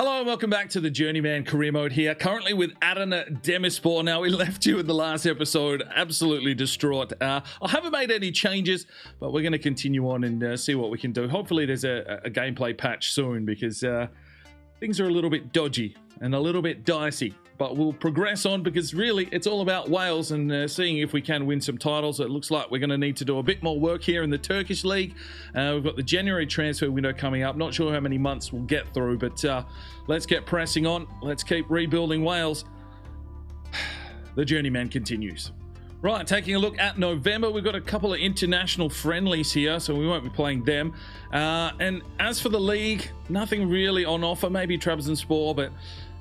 Hello and welcome back to the Journeyman Career Mode here, currently with Adana Demirspor. Now, we left you in the last episode absolutely distraught. I haven't made any changes, but we're going to continue on and see what we can do. Hopefully there's a gameplay patch soon, because things are a little bit dodgy and a little bit dicey. But we'll progress on, because really it's all about Wales and seeing if we can win some titles. It looks like we're going to need to do a bit more work here in the Turkish League. We've got the January transfer window coming up. Not sure how many months we'll get through, but let's get pressing on. Let's keep rebuilding Wales. The Journeyman continues. Right, taking a look at November, we've got a couple of international friendlies here, so we won't be playing them. And as for the league, nothing really on offer. Maybe Trabzonspor, but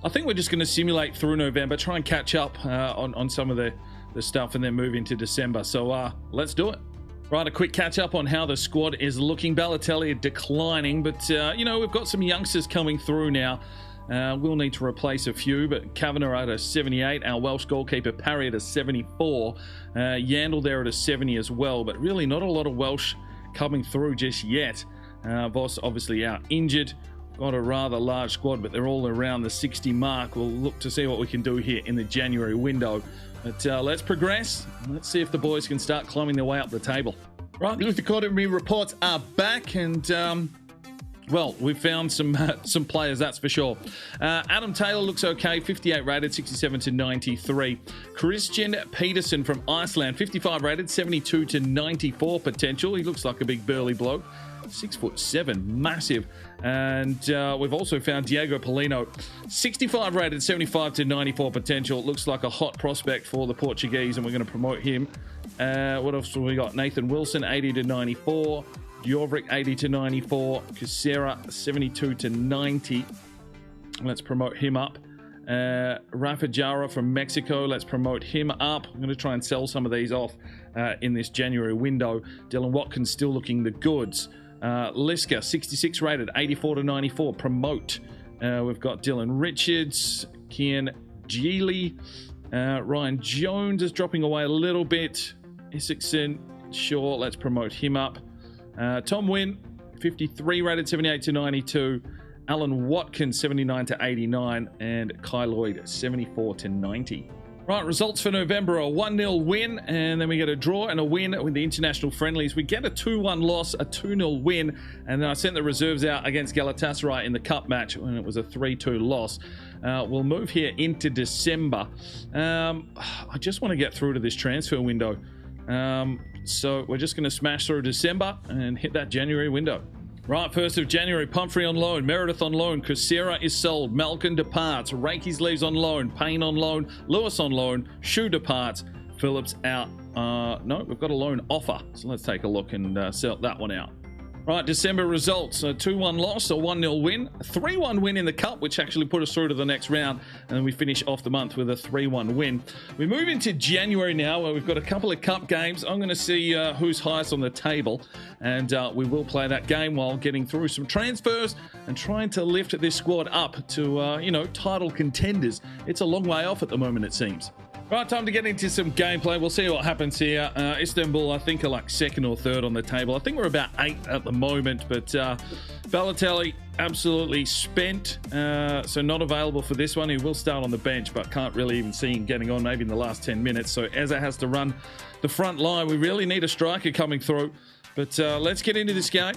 I think we're just going to simulate through November, try and catch up on some of the stuff, and then move into December. So let's do it. Right, a quick catch up on how the squad is looking. Balotelli are declining, but you know, we've got some youngsters coming through now. We'll need to replace a few, but Kavanagh at a 78, our Welsh goalkeeper Parry at a 74, Yandel there at a 70 as well, but really not a lot of Welsh coming through just yet. Voss obviously out injured. Got a rather large squad, but they're all around the 60 mark. We'll look to see what we can do here in the January window. But let's progress. Let's see if the boys can start climbing their way up the table. Right, the Academy reports are back, and well, we've found some players, that's for sure. Adam Taylor looks okay, 58 rated, 67 to 93. Christian Peterson from Iceland, 55 rated, 72 to 94 potential. He looks like a big burly bloke. 6'7", massive. And we've also found Diego Polino, 65 rated, 75 to 94 potential. Looks like a hot prospect for the Portuguese, and we're going to promote him. What else have we got? Nathan Wilson, 80 to 94. Jorvik, 80 to 94. Casera, 72 to 90. Let's promote him up. Rafa Jara from Mexico, let's promote him up. I'm going to try and sell some of these off in this January window. Dylan Watkins still looking the goods. Liska, 66 rated, 84 to 94, promote. We've got Dylan Richards, Kian Geely, Ryan Jones is dropping away a little bit. Isakson, sure, let's promote him up. Tom Wynn, 53 rated, 78 to 92. Alan Watkins, 79 to 89, and Kai Lloyd, 74 to 90. Right, results for November: a 1-0 win, and then we get a draw and a win with the international friendlies. We get a 2-1 loss, a 2-0 win, and then I sent the reserves out against Galatasaray in the cup match when it was a 3-2 loss. We'll move here into December. I just want to get through to this transfer window. So we're just going to smash through December and hit that January window. Right, 1st of January, Pumphrey on loan, Meredith on loan, Casera is sold, Malkin departs, Rakes leaves on loan, Payne on loan, Lewis on loan, Shu departs, Phillips out. No, we've got a loan offer, so let's take a look and sell that one out. Right, December results: a 2-1 loss, a 1-0 win, a 3-1 win in the cup, which actually put us through to the next round, and then we finish off the month with a 3-1 win. We move into January now, where we've got a couple of cup games. I'm going to see who's highest on the table, and we will play that game while getting through some transfers and trying to lift this squad up to, you know, title contenders. It's a long way off at the moment, it seems. Right, time to get into some gameplay. We'll see what happens here. Istanbul, I think, are like 2nd or 3rd on the table. I think we're about 8th at the moment, but Balotelli absolutely spent, so not available for this one. He will start on the bench, but can't really even see him getting on maybe in the last 10 minutes. So Eza has to run the front line. We really need a striker coming through, but let's get into this game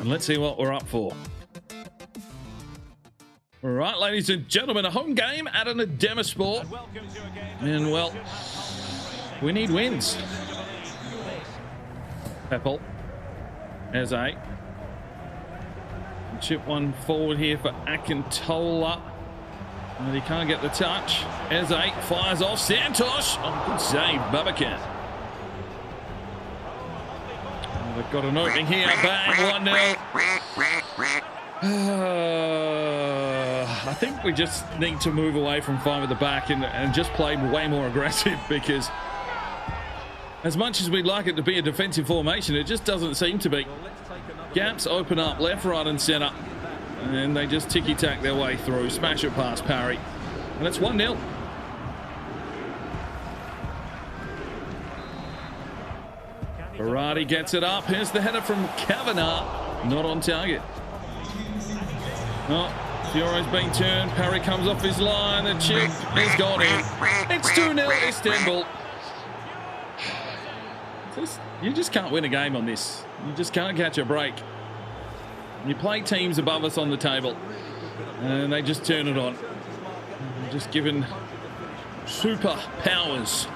and let's see what we're up for. All right, ladies and gentlemen, a home game, Adana Demirspor. And, well, we need wins. Peppel. Eze. Chip one forward here for Akintola. And he can't get the touch. Eze fires off. Santos. Oh, good save, Babacan. Oh, they've got an opening here. Bang, 1-0. I think we just need to move away from 5 at the back and just play way more aggressive, because as much as we'd like it to be a defensive formation, it just doesn't seem to be. Gaps open up left, right and centre, and they just ticky-tack their way through. Smash it past Parry, and it's 1-0. Berardi gets it up. Here's the header from Kavanagh. Not on target. Oh, Fiore's been turned. Parry comes off his line. The chip has gone in. It's 2-0 Istanbul. You just can't win a game on this. You just can't catch a break. You play teams above us on the table, and they just turn it on. They're just given super powers.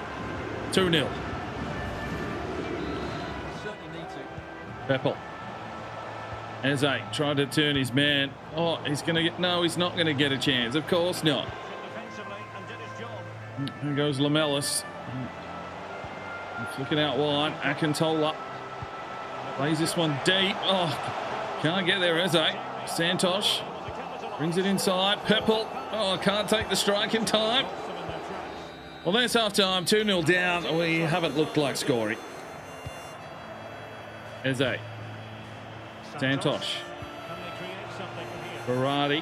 2-0. Peppel. Eze tried to turn his man. Oh, he's going to get... No, he's not going to get a chance. Of course not. Here goes Lamellis. Flicking out wide. Akintola plays this one deep. Oh, can't get there, Eze. Santos brings it inside. Peppel. Oh, can't take the strike in time. Well, that's half time. 2-0 down. We haven't looked like scoring. Eze. Santos. Berardi.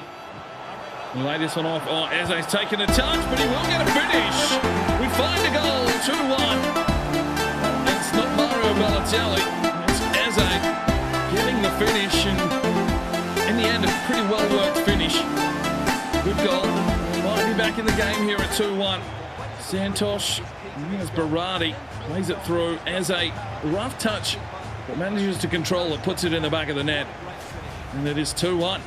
Lay this one off. Oh, Eze's taking a touch, but he will get a finish. We find a goal. 2-1. It's not Mario Balotelli. It's Eze getting the finish, and in the end, a pretty well-worked finish. Good goal. Might be back in the game here at 2-1. Santos. Here's Berardi. Plays it through. Eze. Rough touch, but manages to control it. Puts it in the back of the net. And it is 2-1.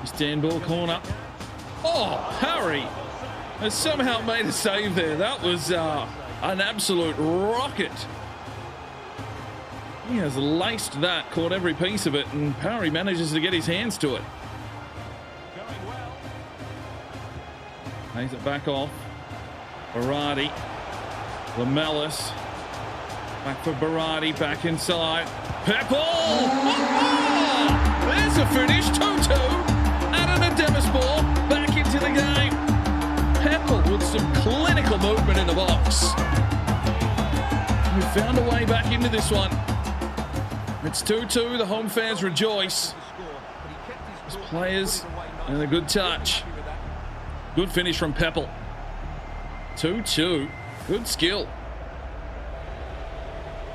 Istanbul corner. Oh, Harry has somehow made a save there. That was an absolute rocket. He has laced that, caught every piece of it, and Parry manages to get his hands to it. Plays it back off. Berardi. Lamellis. Back for Berardi, back inside. Peppel! Oh! There's a finish, 2-2. Adana Demirspor back into the game. Peppel with some clinical movement in the box. We found a way back into this one. It's 2-2. The home fans rejoice. His players and a good touch. Good finish from Peppel. 2-2. Good skill.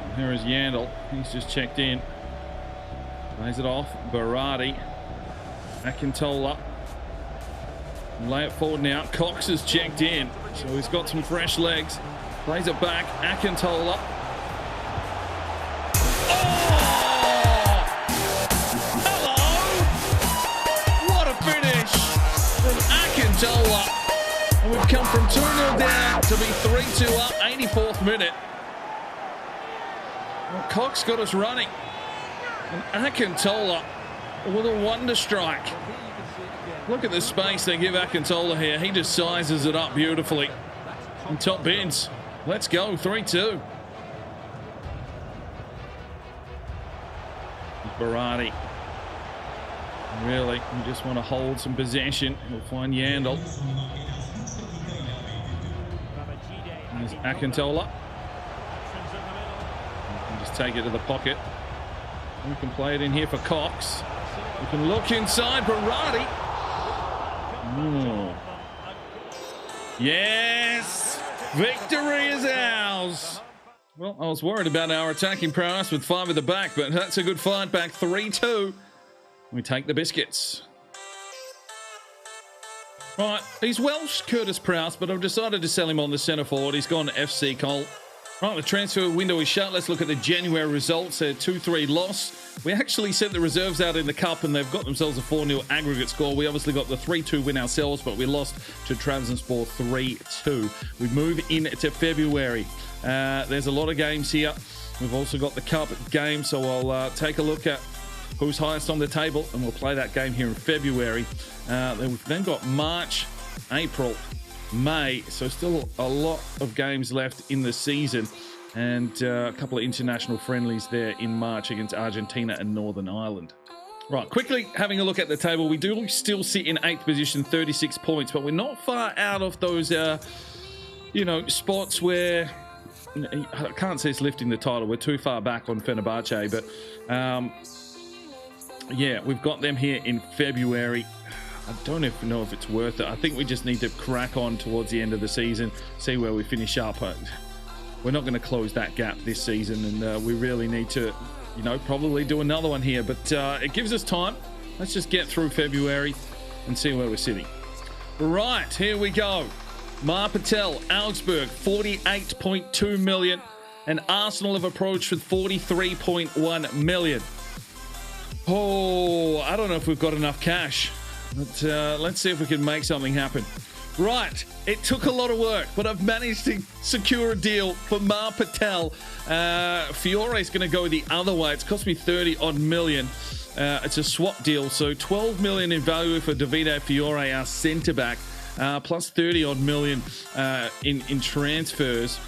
And here is Yandel. He's just checked in. Plays it off. Berardi. Akintola. Lay it forward now. Cox has checked in, so he's got some fresh legs. Plays it back. Akintola. Oh! Hello! What a finish from Akintola. And we've come from 2-0 down to be 3-2 up, 84th minute. Well, Cox got us running. And Akintola with a wonder strike. Look at the space they give Akintola here. He just sizes it up beautifully. And top bins. Let's go, 3-2. Berardi. Really, you just want to hold some possession. We'll find Yandel. There's Akintola. You can just take it to the pocket. We can play it in here for Cox. We can look inside. Berardi. Oh. Yes! Victory is ours! Well, I was worried about our attacking prowess with 5 at the back, but that's a good fight back. 3-2. We take the biscuits. Right, he's Welsh, Curtis Prowse, but I've decided to sell him on the centre forward. He's gone to FC Cole. Right, the transfer window is shut. Let's look at the January results. A 2-3 loss. We actually sent the reserves out in the cup, and they've got themselves a 4-0 aggregate score. We obviously got the 3-2 win ourselves, but we lost to Trabzonspor 3-2. We move into February. There's a lot of games here. We've also got the cup game, so I'll take a look at who's highest on the table, and we'll play that game here in February. We've then got March, April, May, so still a lot of games left in the season, and a couple of international friendlies there in March against Argentina and Northern Ireland. Right, quickly having a look at the table, we do still sit in 8th position, 36 points, but we're not far out of those, spots where I can't say it's lifting the title. We're too far back on Fenerbahce, but yeah, we've got them here in February. I don't even know if it's worth it. I think we just need to crack on towards the end of the season, see where we finish up. We're not going to close that gap this season, and we really need to you know, probably do another one here. But it gives us time. Let's just get through February and see where we're sitting. Right, here we go. Mar Patel, Augsburg, 48.2 million. And Arsenal have approached with 43.1 million. Oh, I don't know if we've got enough cash. But let's see if we can make something happen. Right, it took a lot of work, but I've managed to secure a deal for Mar Patel. Fiore is going to go the other way. It's cost me 30 odd million. It's a swap deal, so 12 million in value for Davide Fiore, our centre back, plus 30 odd million in transfers.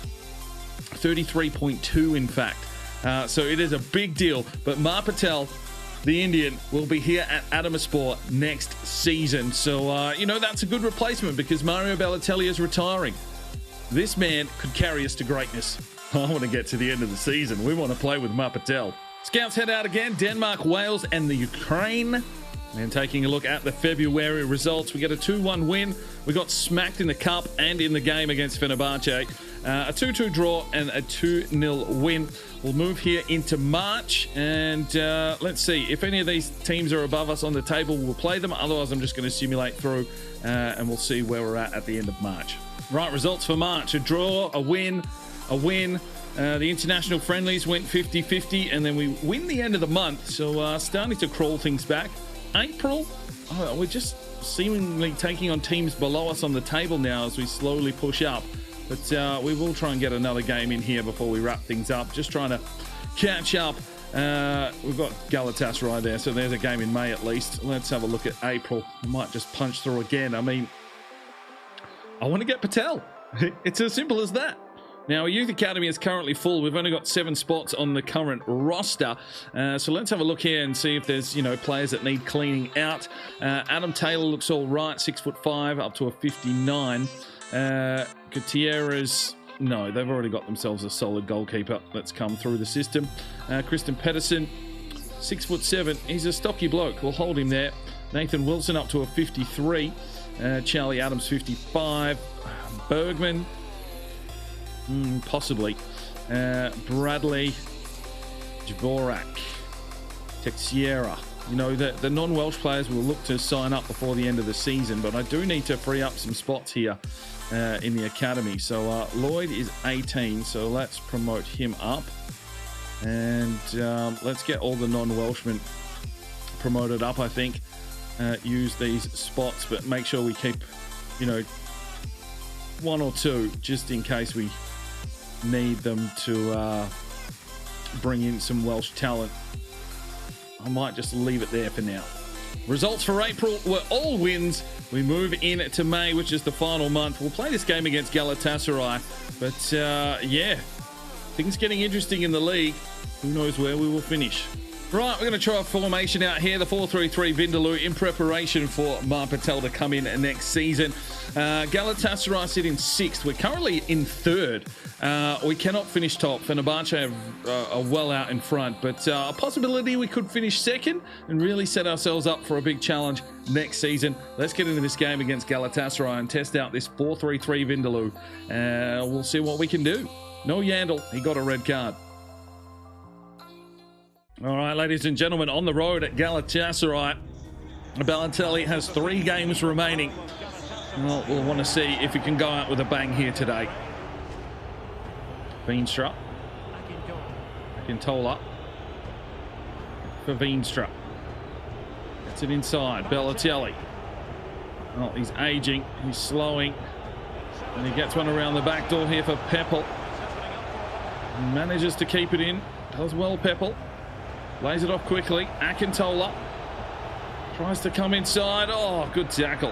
33.2 in fact. So it is a big deal, but Mar Patel, the Indian, will be here at Adana Demirspor next season. So, you know, that's a good replacement because Mario Balotelli is retiring. This man could carry us to greatness. I want to get to the end of the season. We want to play with Mar Patel. Scouts head out again. Denmark, Wales, and the Ukraine. And taking a look at the February results, we get a 2-1 win. We got smacked in the cup and in the game against Fenerbahce. A 2-2 draw and a 2-0 win. We'll move here into March, and let's see. If any of these teams are above us on the table, we'll play them. Otherwise, I'm just going to simulate through, and we'll see where we're at the end of March. Right, results for March. A draw, a win, a win. The international friendlies went 50-50, and then we win the end of the month. So starting to crawl things back. April, we're just seemingly taking on teams below us on the table now as we slowly push up. But we will try and get another game in here before we wrap things up. Just trying to catch up. We've got Galatasaray there, so there's a game in May at least. Let's have a look at April. I might just punch through again. I mean, I want to get Patel. It's as simple as that. Now, our youth academy is currently full. We've only got 7 spots on the current roster. So let's have a look here and see if there's, you know, players that need cleaning out. Adam Taylor looks all right, 6'5", up to a 59. Gutierrez, no, they've already got themselves a solid goalkeeper that's come through the system. Kristen Pedersen, 6'7". He's a stocky bloke. We'll hold him there. Nathan Wilson up to a 53. Charlie Adams, 55. Bergman, possibly. Bradley, Dvorak, Texiera. You know, the non-Welsh players will look to sign up before the end of the season, but I do need to free up some spots here in the academy. So Lloyd is 18, so let's promote him up. And let's get all the non-Welshmen promoted up, I think. Use these spots, but make sure we keep, you know, 1 or 2 just in case we need them to bring in some Welsh talent. I might just leave it there for now. Results for April were all wins. We move in to May, which is the final month. We'll play this game against Galatasaray. But yeah, things getting interesting in the league. Who knows where we will finish. Right, we're going to try a formation out here. The 4-3-3 Vindaloo in preparation for Mar Patel to come in next season. Galatasaray sit in 6th. We're currently in 3rd. We cannot finish top. Fenerbahce are well out in front, but a possibility we could finish 2nd and really set ourselves up for a big challenge next season. Let's get into this game against Galatasaray and test out this 4-3-3 Vindaloo. We'll see what we can do. No Yandel. He got a red card. All right, ladies and gentlemen, on the road at Galatasaray. Balotelli has 3 games remaining. Well, we'll want to see if he can go out with a bang here today. Veenstra. Akintola. For Veenstra. Gets it inside. Balotelli. Oh, he's aging. He's slowing. And he gets one around the back door here for Peppel. Manages to keep it in. Does well, Peppel. Lays it off quickly. Akintola tries to come inside. Oh, good tackle.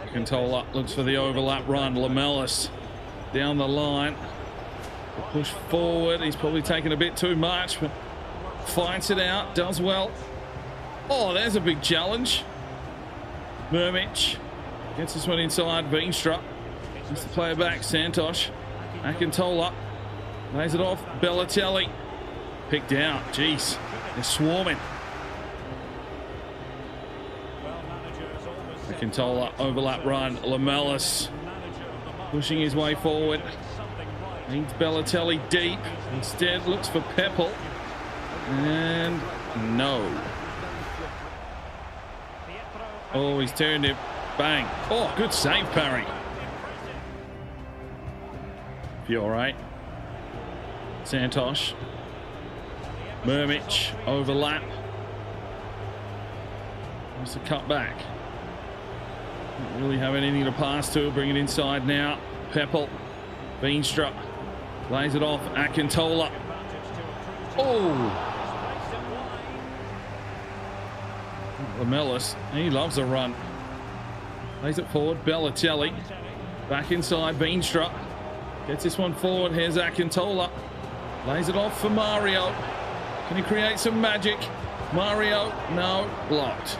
Akintola looks for the overlap run. Lamellis down the line. Push forward. He's probably taken a bit too much, but fights it out. Does well. Oh, there's a big challenge. Murmic gets this one inside. Veenstra needs to play it back. Santosh. Akintola lays it off. Balotelli. Picked out. Jeez, they're swarming. Akintola, overlap run. Lamellis pushing his way forward. Needs Balotelli deep. Instead looks for Peppel. And no. Oh, he's turned it. Bang. Oh, good save, Parry. Feel all right. Santosh. Murmich. Overlap. There's a cut back. Don't really have anything to pass to. Bring it inside now. Peppel. Veenstra. Lays it off. Akintola. Oh! Lamellis. He loves a run. Lays it forward. Bellatelli. Back inside. Veenstra. Gets this one forward. Here's Akintola. Lays it off for Mario. Can he create some magic? Mario. No. Blocked.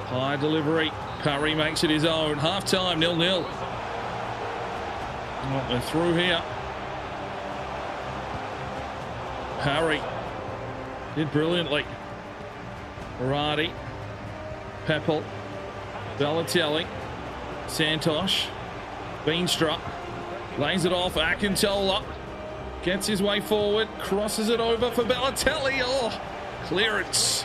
High delivery. Parry makes it his own. Half time. 0-0. Oh, they're through here. Parry did brilliantly. Barati, Peppel, Bellatelli, Santosh, Veenstra, lays it off. Akintola gets his way forward, crosses it over for Bellatelli. Oh, clearance.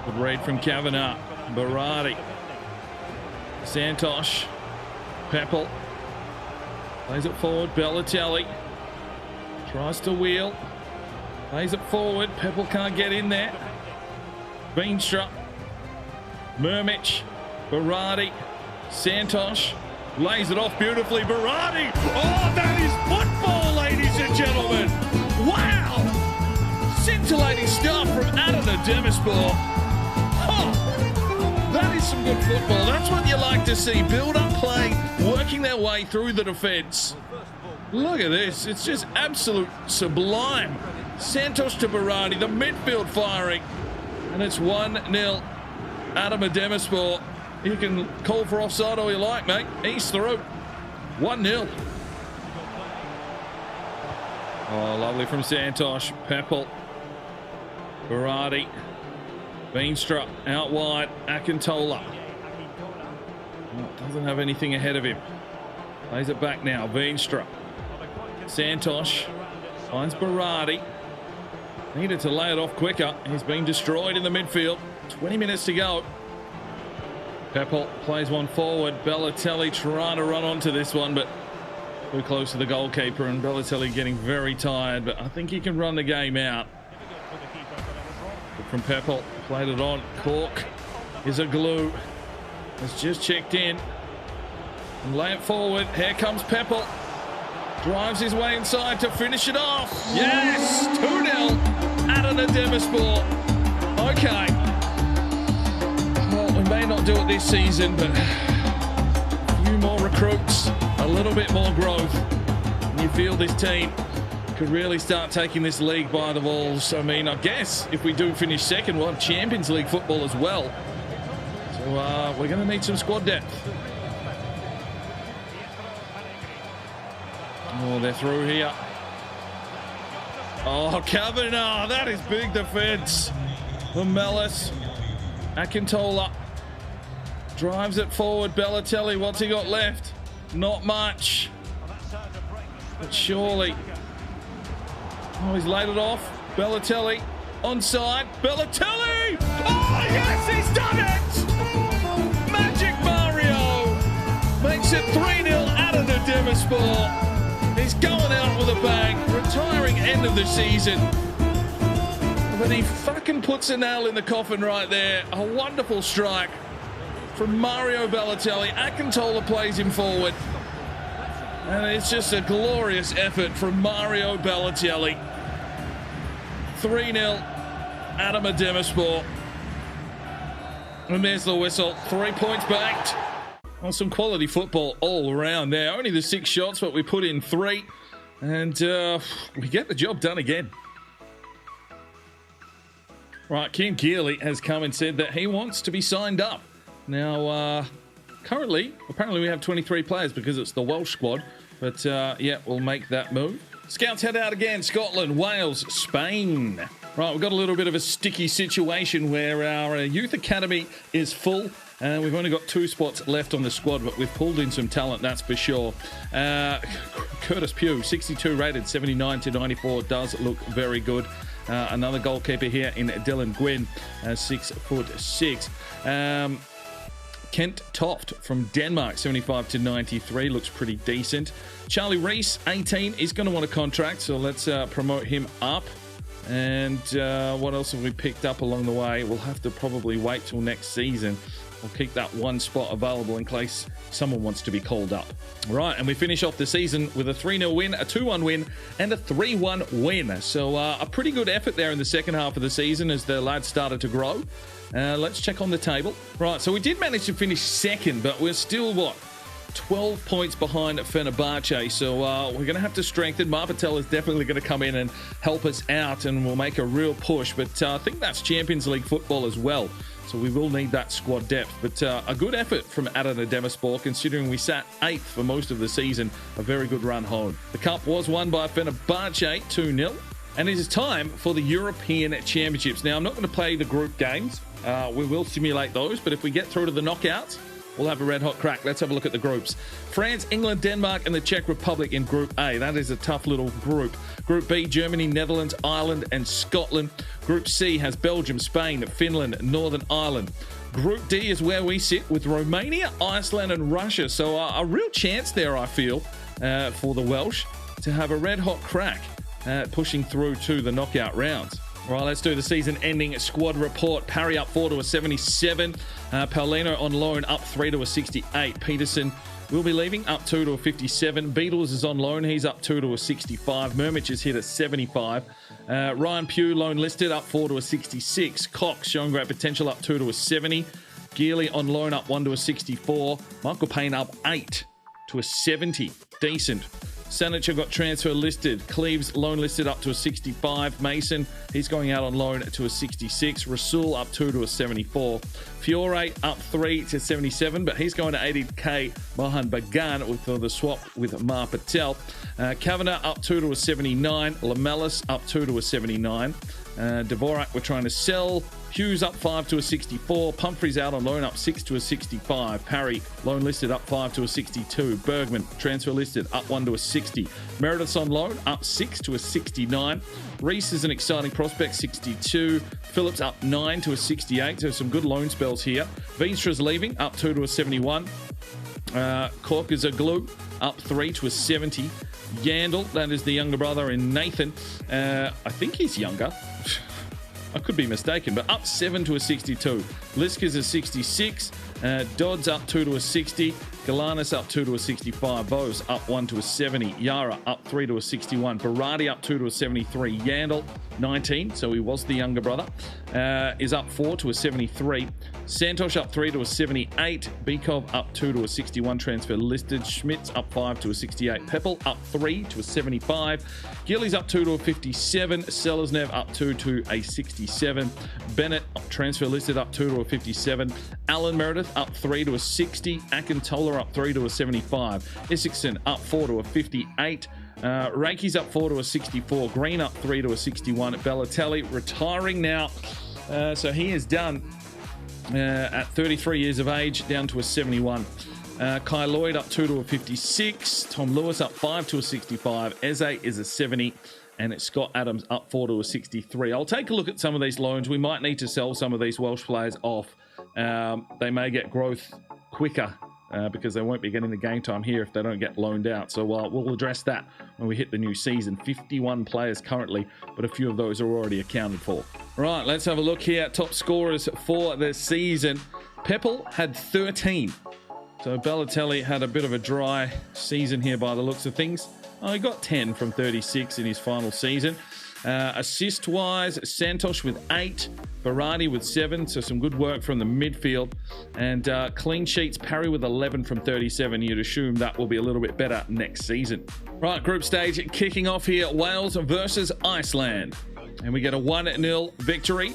Good read from Kavanagh. Barati, Santosh, Peppel, lays it forward. Bellatelli. Tries to wheel. Lays it forward. Peppel can't get in there. Veenstra. Murmich. Barati. Santosh. Lays it off beautifully. Barati. Oh, that is football, ladies and gentlemen. Wow. Scintillating stuff from Adana Demirspor. Oh, that is some good football. That's what you like to see. Build up play, working their way through the defence. Look at this. It's just absolute sublime. Santosh to Barati, the midfield firing. And it's 1-0. Adana Demirspor. You can call for offside all you like, mate. He's through. 1-0. Oh, lovely from Santosh. Peppel. Barati. Veenstra out wide. Akintola. Oh, doesn't have anything ahead of him. Lays it back now. Veenstra. Santosh finds Barati. Needed to lay it off quicker. He's been destroyed in the midfield. 20 minutes to go. Peppel plays one forward. Bellatelli trying to run onto this one, but too close to the goalkeeper, and Bellatelli getting very tired, but I think he can run the game out. But from Peppel, played it on. Cork is a glue. Has just checked in. And lay it forward. Here comes Peppel. Drives his way inside to finish it off. Yes! 2-0. Adana Demirspor. Okay. Well, we may not do it this season, but a few more recruits, a little bit more growth, and you feel this team could really start taking this league by the balls. I mean, I guess if we do finish second, we'll have Champions League football as well. So we're going to need some squad depth. Oh, they're through here. Oh, Kavanagh, that is big defense. Lamellis. Akintola drives it forward. Bellatelli, what's he got left? Not much. But surely. Oh, he's laid it off. Bellatelli onside. Bellatelli! Oh, yes, he's done it! Magic Mario makes it 3-0 Adana Demirspor. He's going out with a bang, retiring end of the season. But he fucking puts a nail in the coffin right there. A wonderful strike from Mario Bellatelli. Akintola plays him forward. And it's just a glorious effort from Mario Bellatelli. 3-0 Adana Demirspor. And there's the whistle. 3 points banked. Well, some quality football all around there. Only the 6 shots, but we put in 3. And we get the job done again. Right, Ken Gearley has come and said that he wants to be signed up. Now, currently, apparently we have 23 players because it's the Welsh squad. But, yeah, we'll make that move. Scouts head out again. Scotland, Wales, Spain. Right, we've got a little bit of a sticky situation where our youth academy is full. And we've only got 2 spots left on the squad, but we've pulled in some talent, that's for sure. Curtis Pugh, 62 rated, 79 to 94, does look very good. Another goalkeeper here in Dylan Gwynn, 6'6". Kent Toft from Denmark, 75 to 93, looks pretty decent. Charlie Reese, 18, is going to want a contract, so let's promote him up. And what else have we picked up along the way? We'll have to probably wait till next season. We'll keep that 1 spot available in case someone wants to be called up. Right, and we finish off the season with a 3-0 win, a 2-1 win, and a 3-1 win. So a pretty good effort there in the second half of the season as the lads started to grow. Let's check on the table. Right, so we did manage to finish second, but we're still, 12 points behind Fenerbahce, so we're going to have to strengthen. Marpatel is definitely going to come in and help us out, and we'll make a real push, but I think that's Champions League football as well, so we will need that squad depth. But a good effort from Adana Demirspor, considering we sat 8th for most of the season. A very good run home. The cup was won by Fenerbahce 2-0, and it is time for the European Championships. Now, I'm not going to play the group games. We will simulate those, but if we get through to the knockouts, we'll have a red-hot crack. Let's have a look at the groups. France, England, Denmark, and the Czech Republic in Group A. That is a tough little group. Group B, Germany, Netherlands, Ireland, and Scotland. Group C has Belgium, Spain, Finland, Northern Ireland. Group D is where we sit with Romania, Iceland, and Russia. So a real chance there, I feel, for the Welsh to have a red-hot crack pushing through to the knockout rounds. Right, let's do the season-ending squad report. Parry up 4 to a 77. Paulino on loan up 3 to a 68. Peterson will be leaving up 2 to a 57. Beatles is on loan. He's up 2 to a 65. Murmich is hit at 75. Ryan Pugh, loan listed, up 4 to a 66. Cox showing great potential, up 2 to a 70. Gearley on loan, up 1 to a 64. Michael Payne up 8 to a 70. Decent. Sanicher got transfer listed. Cleves loan listed up to a 65. Mason, he's going out on loan to a 66. Rasul up 2 to a 74. Fiore up 3 to 77, but he's going to ATK Mohun Bagan with the swap with Mar Patel. Kavanagh up 2 to a 79. Lamellis up 2 to a 79. Dvorak we're trying to sell. Hughes up 5 to a 64. Pumphrey's out on loan, up 6 to a 65. Parry, loan listed, up 5 to a 62. Bergman, transfer listed, up 1 to a 60. Meredith's on loan, up 6 to a 69. Reese is an exciting prospect, 62. Phillips up 9 to a 68. So some good loan spells here. Veenstra's leaving, up 2 to a 71. Cork is a glue, up 3 to a 70. Yandel, that is the younger brother in Nathan. I think he's younger. I could be mistaken, but up 7 to a 62. Liska's a 66. Dodds up 2 to a 60. Galanis up 2 to a 65. Bose up 1 to a 70. Yara up 3 to a 61. Barati up 2 to a 73. Yandel, 19, so he was the younger brother, is up 4 to a 73. Santosh up 3 to a 78. Bikov up 2 to a 61. Transfer listed. Schmitz up 5 to a 68. Peppel up 3 to a 75. Gillies up 2 to a 57. Selesnev up 2 to a 67. Bennett transfer listed, up 2 to a 57. Alan Meredith up 3 to a 60. Akintola up 3 to a 75. Isakson up 4 to a 58. Reiki's up 4 to a 64. Green up 3 to a 61. Balotelli retiring now. So he is done at 33 years of age, down to a 71. Kai Lloyd up 2 to a 56. Tom Lewis up 5 to a 65. Eze is a 70. And it's Scott Adams up 4 to a 63. I'll take a look at some of these loans. We might need to sell some of these Welsh players off. They may get growth quicker because they won't be getting the game time here if they don't get loaned out. So we'll address that when we hit the new season. 51 players currently, but a few of those are already accounted for. Right, let's have a look here. Top scorers for the season. Peppel had 13. So Balotelli had a bit of a dry season here by the looks of things. Oh, he got 10 from 36 in his final season. Assist-wise, Santosh with 8, Barati with 7, so some good work from the midfield. And clean sheets, Parry with 11 from 37. You'd assume that will be a little bit better next season. Right, group stage kicking off here. Wales versus Iceland. And we get a 1-0 victory.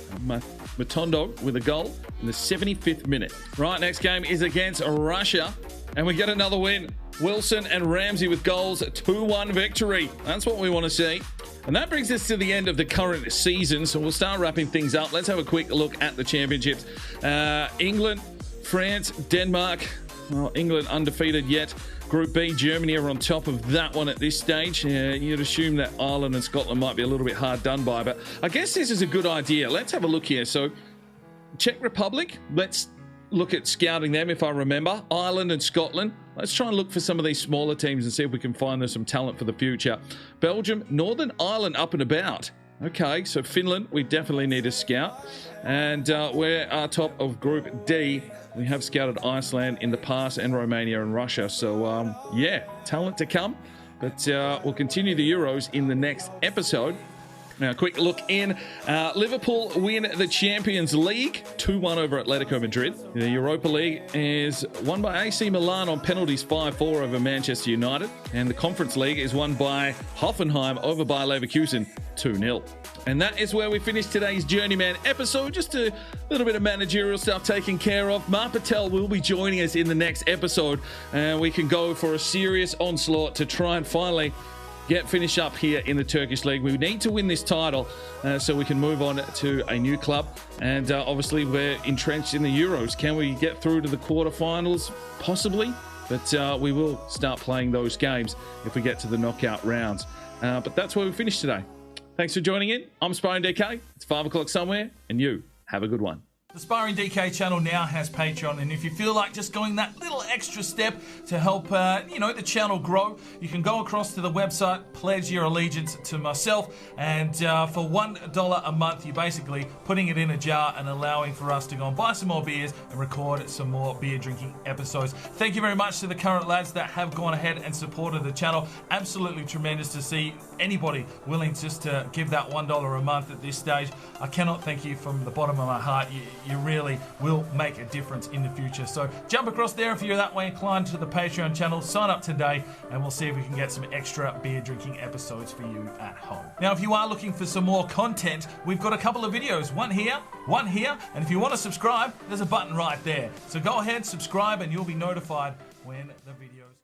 Matondo with a goal in the 75th minute. Right, next game is against Russia. And we get another win. Wilson and Ramsey with goals, 2-1 victory. That's what we want to see. And that brings us to the end of the current season. So we'll start wrapping things up. Let's have a quick look at the championships. England France, Denmark. Well, England undefeated yet. Group B, Germany are on top of that one at this stage. You'd assume that Ireland and Scotland might be a little bit hard done by, but I guess this is a good idea. Let's have a look here. So, Czech Republic, let's look at scouting them if I remember. Ireland and Scotland, let's try and look for some of these smaller teams and see if we can find them some talent for the future. Belgium, Northern Ireland up and about. Okay, so Finland, we definitely need a scout. And we're top of Group D. We have scouted Iceland in the past and Romania and Russia. So, yeah, talent to come. But we'll continue the Euros in the next episode. Now, a quick look in. Liverpool win the Champions League, 2-1 over Atletico Madrid. The Europa League is won by AC Milan on penalties 5-4 over Manchester United. And the Conference League is won by Hoffenheim over Bayer Leverkusen, 2-0. And that is where we finish today's Journeyman episode. Just a little bit of managerial stuff taken care of. Mark Patel will be joining us in the next episode. And we can go for a serious onslaught to try and finally finish up here in the Turkish League. We need to win this title so we can move on to a new club. And obviously we're entrenched in the Euros. Can we get through to the quarterfinals? Possibly. But we will start playing those games if we get to the knockout rounds. But that's where we finish today. Thanks for joining in. I'm Sparring DK. It's 5 o'clock somewhere, and you have a good one. The Sparring DK channel now has Patreon, and if you feel like just going that little extra step to help, the channel grow, you can go across to the website, pledge your allegiance to myself, and for $1 a month, you're basically putting it in a jar and allowing for us to go and buy some more beers and record some more beer drinking episodes. Thank you very much to the current lads that have gone ahead and supported the channel. Absolutely tremendous to see anybody willing just to give that $1 a month at this stage. I cannot thank you from the bottom of my heart. You really will make a difference in the future. So jump across there if you're that way inclined to the Patreon channel, sign up today, and we'll see if we can get some extra beer drinking episodes for you at home. Now, if you are looking for some more content, we've got a couple of videos, one here, and if you want to subscribe, there's a button right there. So go ahead, subscribe, and you'll be notified when the videos